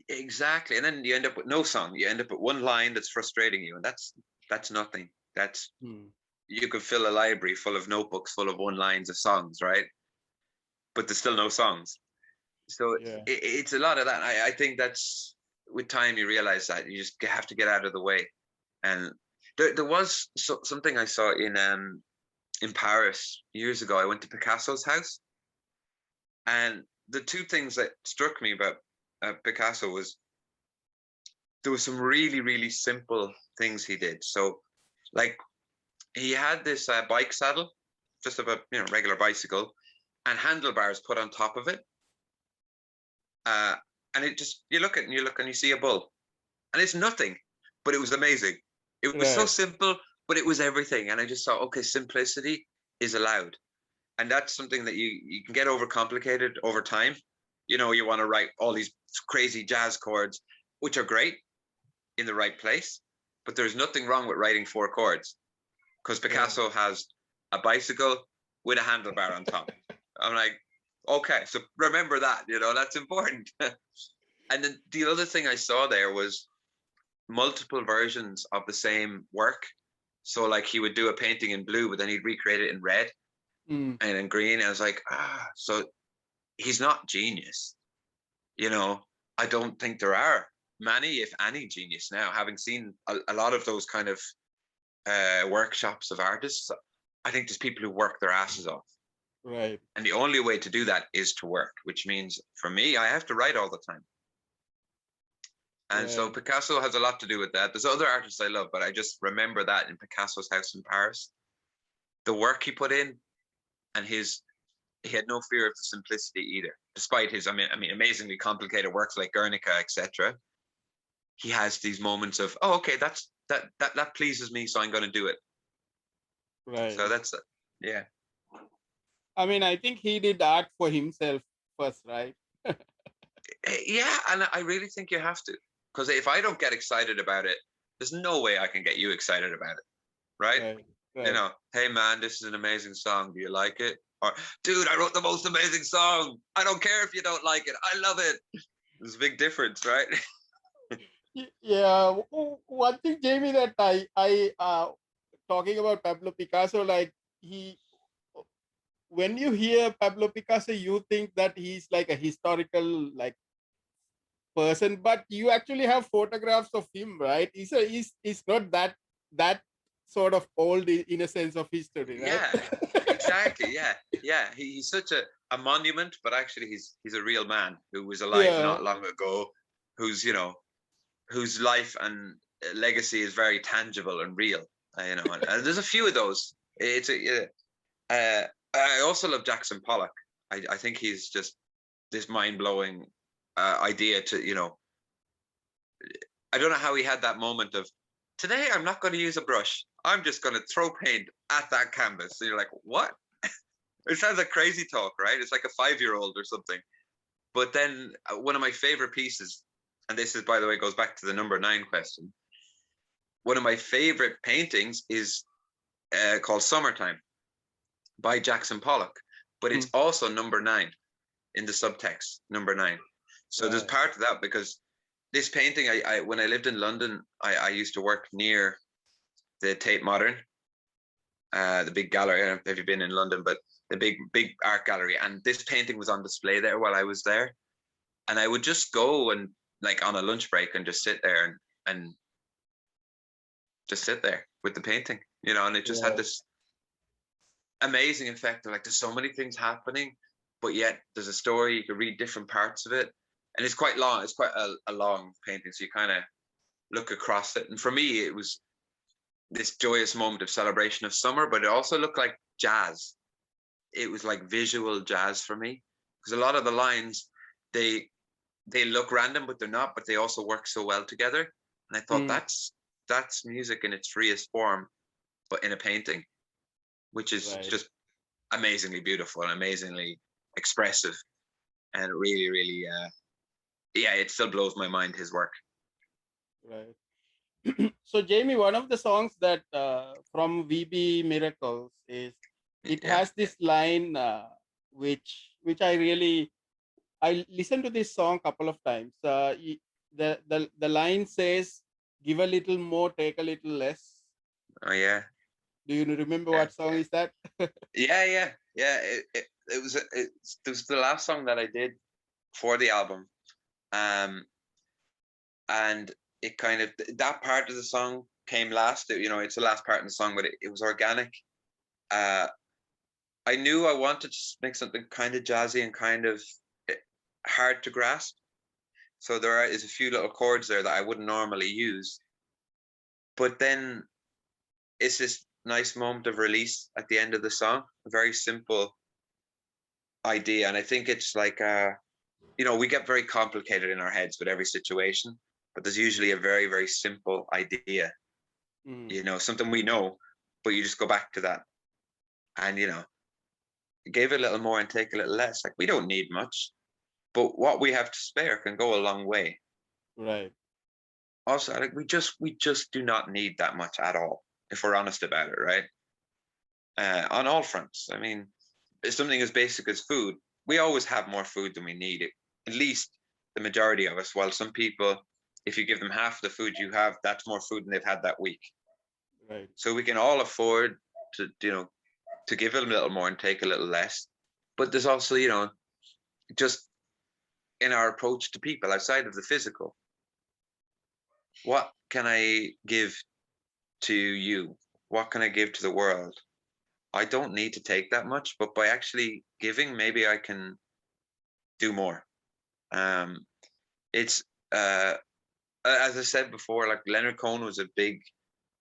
Exactly. And then you end up with no song. You end up with one line that's frustrating you. And that's nothing. You could fill a library full of notebooks full of one lines of songs, right? But there's still no songs. So yeah. it's a lot of that. I think that's, with time you realize that you just have to get out of the way. And there was something I saw in Paris years ago. I went to Picasso's house, and the two things that struck me about Picasso was there was some really, really simple things he did. So like, he had this bike saddle, just of a regular bicycle, and handlebars put on top of it. And it just, you look and you see a bull, and it's nothing, but it was amazing. It was so simple, but it was everything. And I just thought, okay, simplicity is allowed. And that's something that you can get overcomplicated over time. You want to write all these crazy jazz chords, which are great in the right place, but there's nothing wrong with writing 4 chords, because Picasso has a bicycle with a handlebar on top. I'm like, okay, so remember that, that's important. And then the other thing I saw there was multiple versions of the same work. So like he would do a painting in blue, but then he'd recreate it in red and in green. And I was like, so he's not genius. I don't think there are many, if any, genius now. Having seen a lot of those kind of workshops of artists, I think there's people who work their asses off. Right. And the only way to do that is to work, which means for me, I have to write all the time. And so Picasso has a lot to do with that. There's other artists I love, but I just remember that in Picasso's house in Paris, the work he put in, and he had no fear of the simplicity either, despite his, amazingly complicated works like Guernica, etc. He has these moments of, oh, okay, that pleases me, so I'm going to do it. Right. So that's, yeah. I think he did art for himself first, right? Yeah, and I really think you have to. Because if I don't get excited about it, there's no way I can get you excited about it, right? Right. Hey man, this is an amazing song. Do you like it? Or, dude, I wrote the most amazing song. I don't care if you don't like it. I love it. There's a big difference, right? Yeah. One thing, Jamie, that I talking about Pablo Picasso, like when you hear Pablo Picasso, you think that he's like a historical person, but you actually have photographs of him, right? He's not that sort of old in a sense of history, right? Yeah, exactly. Yeah. He's such a monument, but actually he's a real man who was alive not long ago, whose life and legacy is very tangible and real. And there's a few of those. I also love Jackson Pollock. I think he's just this mind-blowing idea to, I don't know how he had that moment of, today I'm not going to use a brush. I'm just going to throw paint at that canvas. So you're like, what? It sounds like crazy talk, right? It's like a 5-year-old or something. But then one of my favorite pieces, and this is, by the way, goes back to the number 9 question. One of my favorite paintings is called Summertime by Jackson Pollock, but it's also number 9 in the subtext, number 9. So there's part of that, because this painting, I when I lived in London, I used to work near the Tate Modern, the big gallery. I don't know if you've been in London, but the big art gallery. And this painting was on display there while I was there. And I would just go and like on a lunch break and just sit there and just sit there with the painting, and it just had this amazing effect of like, there's so many things happening, but yet there's a story. You can read different parts of it. And it's quite long. It's quite a long painting. So you kind of look across it. And for me, it was this joyous moment of celebration of summer, but it also looked like jazz. It was like visual jazz for me, because a lot of the lines, they look random, but they're not, but they also work so well together. And I thought that's music in its freest form, but in a painting, which is just amazingly beautiful and amazingly expressive. And really, really, it still blows my mind, his work. Right. So Jamie, one of the songs that from VB Miracles is, it has this line which I listened to this song a couple of times. The line says, "Give a little more, take a little less." Oh yeah. Do you remember what song is that? Yeah. It was the last song that I did for the album. And it kind of, that part of the song came last. It's the last part in the song, but it was organic. I knew I wanted to make something kind of jazzy and kind of hard to grasp. So there is a few little chords there that I wouldn't normally use. But then it's this nice moment of release at the end of the song, a very simple idea. And I think it's like, we get very complicated in our heads with every situation, but there's usually a very, very simple idea, something we know, but you just go back to that. And, give it a little more and take a little less. Like, we don't need much, but what we have to spare can go a long way. Right. Also, like, we just do not need that much at all, if we're honest about it, right? on all fronts. I mean, something as basic as food. We always have more food than we need. At least the majority of us. While some people, if you give them half the food you have, that's more food than they've had that week. Right. So we can all afford to, to give a little more and take a little less. But there's also, just in our approach to people outside of the physical, what can I give to you? What can I give to the world? I don't need to take that much, but by actually giving, maybe I can do more. It's as I said before, like Leonard Cohen was a big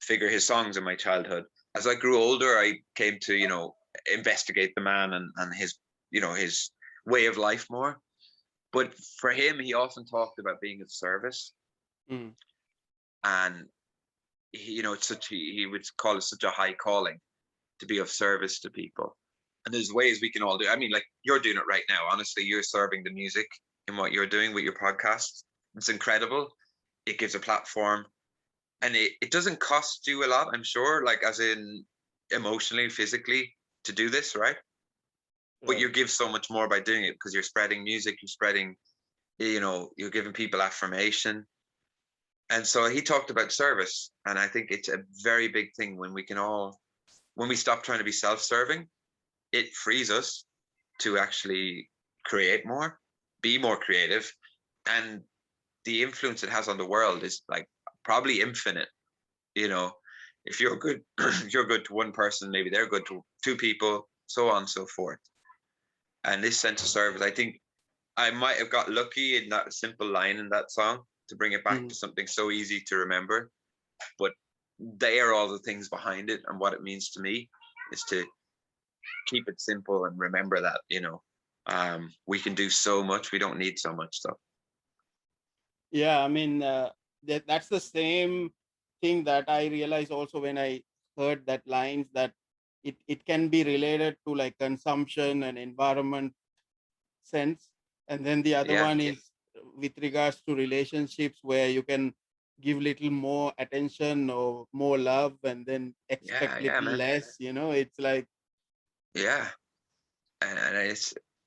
figure. His songs in my childhood. As I grew older, I came to investigate the man and his his way of life more. But for him, he often talked about being of service, Mm. and it's he would call it such a high calling to be of service to people. And there's ways we can all do. I mean, like you're doing it right now. Honestly, you're serving the music in what you're doing with your podcast. It's incredible. It gives a platform, and it doesn't cost you a lot, I'm sure, like as in emotionally, physically, to do this, right? But you Right. give so much more by doing it because you're spreading music, you're spreading, you're giving people affirmation. And so he talked about service, and I think it's a very big thing when we stop trying to be self-serving, it frees us to actually create more, be more creative, and the influence it has on the world is like probably infinite. You know, if you're good, if you're good to one person, maybe they're good to two people, so on and so forth. And this sense of service, I think I might have got lucky in that simple line in that song to bring it back Mm. to something so easy to remember. But they are all the things behind it, and what it means to me is to keep it simple and remember that we can do so much. We don't need so much stuff. Yeah, I mean, that's the same thing that I realized also when I heard that lines, that it can be related to like consumption and environment sense. And then the other Yeah, one is with regards to relationships, where you can give little more attention or more love and then expect yeah, little man. less. It's like, Yeah, and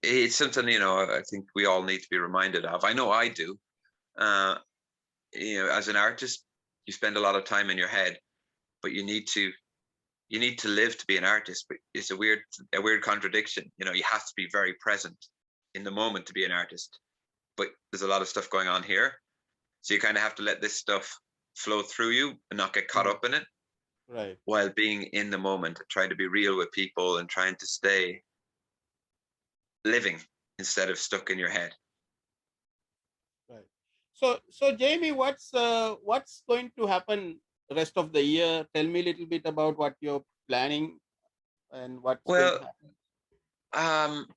it's something I think we all need to be reminded of. I know I do. Uh, as an artist, you spend a lot of time in your head, but you need to live to be an artist. But it's a weird contradiction. You have to be very present in the moment to be an artist. But there's a lot of stuff going on here, so you kind of have to let this stuff flow through you and not get caught mm, up in it, right, while being in the moment, trying to be real with people and trying to stay living instead of stuck in your head. right. So Jamie, what's going to happen rest of the year? Tell me a little bit about what you're planning and what's going to Well, happen. um,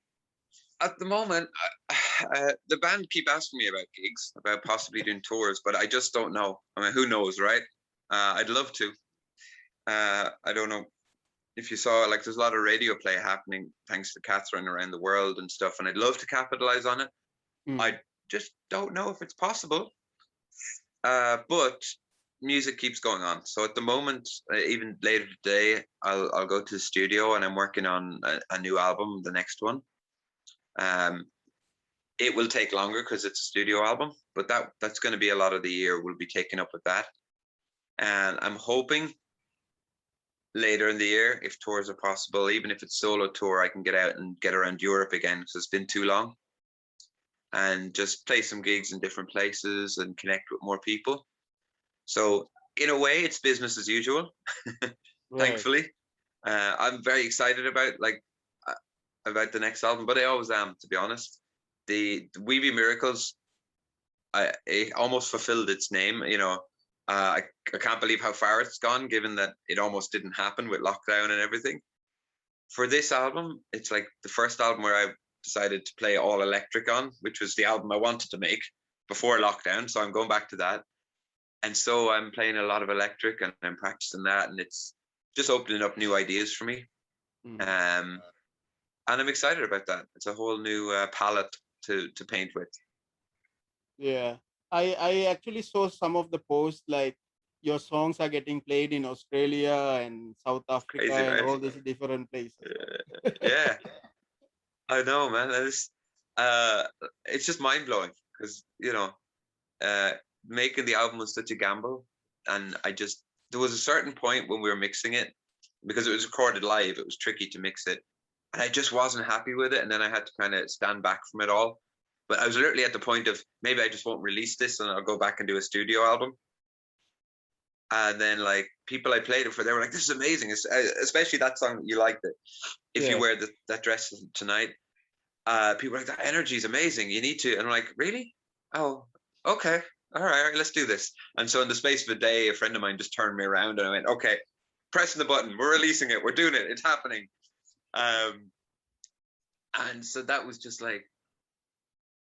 at the moment, the band keep asking me about gigs, about possibly doing tours, but I just don't know. I mean, who knows, right? I'd love to. I don't know if you saw, like, there's a lot of radio play happening thanks to Catherine around the world and stuff, and I'd love to capitalize on it. Mm. I just don't know if it's possible. But music keeps going on. So at the moment, even later today, I'll go to the studio and I'm working on a new album, the next one. Um, it will take longer because it's a studio album, but that's going to be a lot of the year will be taken up with that. And I'm hoping later in the year, if tours are possible, even if it's solo tour, I can get out and get around Europe again because it's been too long, and just play some gigs in different places and connect with more people. So in a way, it's business as usual. Right. Thankfully, I'm very excited uh, about the next album, but I always am, to be honest. The We Be Miracles, it almost fulfilled its name. I can't believe how far it's gone, given that it almost didn't happen with lockdown and everything. For this album, it's like the first album where I decided to play all electric on, which was the album I wanted to make before lockdown. So I'm going back to that. And so I'm playing a lot of electric and I'm practicing that, and it's just opening up new ideas for me. Mm. Um, and I'm excited about that. It's a whole new palette to paint with. Yeah. I actually saw some of the posts, like your songs are getting played in Australia and South Africa Crazy, and man. all these different places. Yeah, I know, man. Uh, it's just mind blowing because uh, making the album was such a gamble, and there was a certain point when we were mixing it because it was recorded live. It was tricky to mix it, and I just wasn't happy with it, and then I had to kind of stand back from it all. But I was literally at the point of maybe I just won't release this, and I'll go back and do a studio album. And then like people I played it for, they were like, "This is amazing!" Especially that song, you liked it. If you Yeah. wear that dress tonight, people were like, "That energy is amazing. You need to." And I'm like, "Really? Oh, okay, all right, let's do this." And so in the space of a day, a friend of mine just turned me around, and I went, "Okay, pressing the button. We're releasing it. We're doing it. It's happening." And so that was just like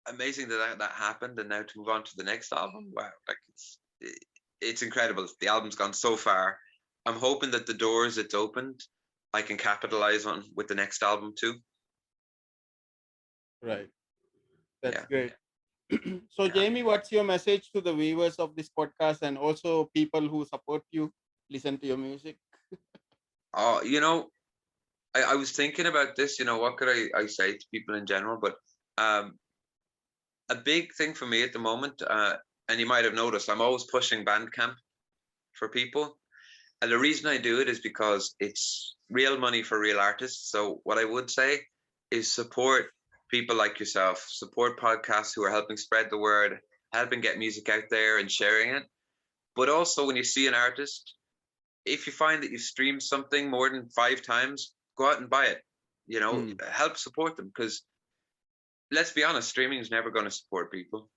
amazing that happened, and now to move on to the next album, wow, like it's incredible. The album's gone so far. I'm hoping that the doors it's opened, I can capitalize on with the next album too. Right. That's Yeah, great. So, yeah. Jamie, what's your message to the viewers of this podcast and also people who support you, listen to your music? Oh, I was thinking about this. What could I say to people in general? But um, a big thing for me at the moment, and you might have noticed, I'm always pushing Bandcamp for people. And the reason I do it is because it's real money for real artists. So what I would say is support people like yourself, support podcasts who are helping spread the word, helping get music out there and sharing it. But also when you see an artist, if you find that you've streamed something more than 5 times, go out and buy it. Help support them, because let's be honest, streaming is never going to support people,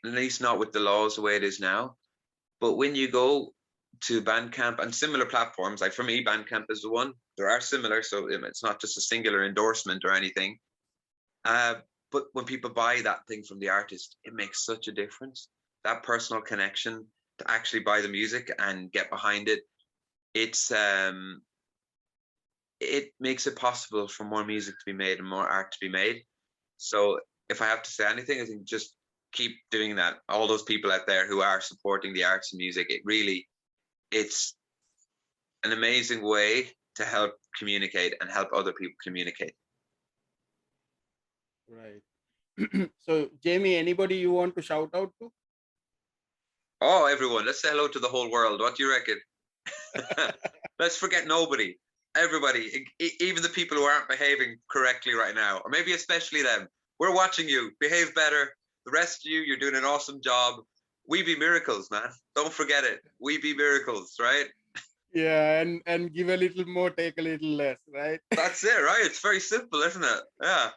at least not with the laws the way it is now. But when you go to Bandcamp and similar platforms, like for me, Bandcamp is the one. There are similar, so it's not just a singular endorsement or anything. But when people buy that thing from the artist, it makes such a difference. That personal connection to actually buy the music and get behind it, it makes it possible for more music to be made and more art to be made. So if I have to say anything, I think just keep doing that. All those people out there who are supporting the arts and music, it's an amazing way to help communicate and help other people communicate. Right. So, Jamie, anybody you want to shout out to? Oh, everyone, let's say hello to the whole world. What do you reckon? Let's forget nobody. Everybody, even the people who aren't behaving correctly right now, or maybe especially them. We're watching you. Behave better. The rest of you, you're doing an awesome job. We be miracles, man. Don't forget it. We be miracles, right? Yeah, and give a little more, take a little less, right? That's it, right? It's very simple, isn't it? Yeah.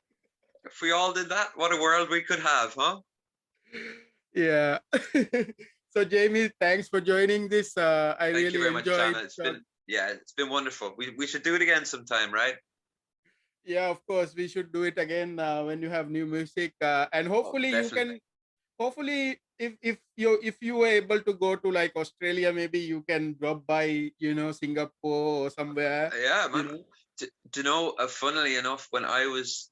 If we all did that, what a world we could have, huh? Yeah. So, Jamie, thanks for joining this. I Thank you really very much, enjoyed. Channa. It's been wonderful. We should do it again sometime, right? Yeah, of course, we should do it again when you have new music, and Oh, hopefully you definitely. can. Hopefully, if you were able to go to like Australia, maybe you can drop by, Singapore or somewhere. Yeah, You man. know. Do you know, funnily enough, when I was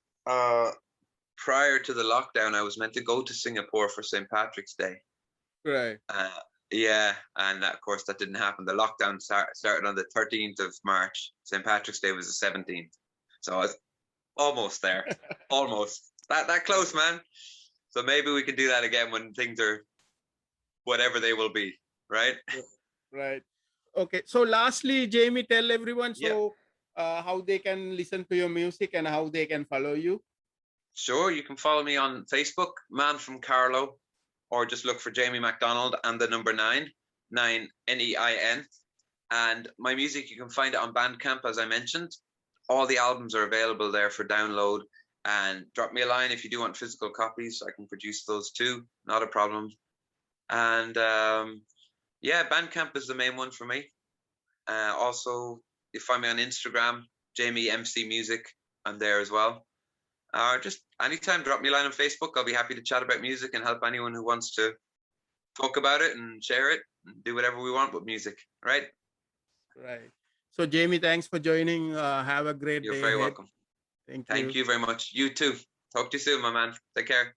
prior to the lockdown, I was meant to go to Singapore for St. Patrick's Day. Right. Yeah, and of course that didn't happen. The lockdown started on the 13th of March. St. Patrick's Day was the 17th. So I was almost there. Almost. That close, man. So maybe we can do that again when things are whatever they will be, right? Right. Okay. So, lastly, Jamie, tell everyone Yeah. how they can listen to your music and how they can follow you. Sure, you can follow me on Facebook, Man from Carlow, or just look for Jamie MacDonald and the number 9, Nein. And my music, you can find it on Bandcamp, as I mentioned. All the albums are available there for download. And drop me a line if you do want physical copies. I can produce those too, not a problem. And yeah, Bandcamp is the main one for me. Also, you find me on Instagram, Jamie MC Music. I'm there as well. Just anytime, drop me a line on Facebook. I'll be happy to chat about music and help anyone who wants to talk about it and share it and do whatever we want with music, right? Right. So, Jamie, thanks for joining. Have a great You're day very ahead. welcome. Thank Thank you. you very much. You too. Talk to you soon, my man. Take care.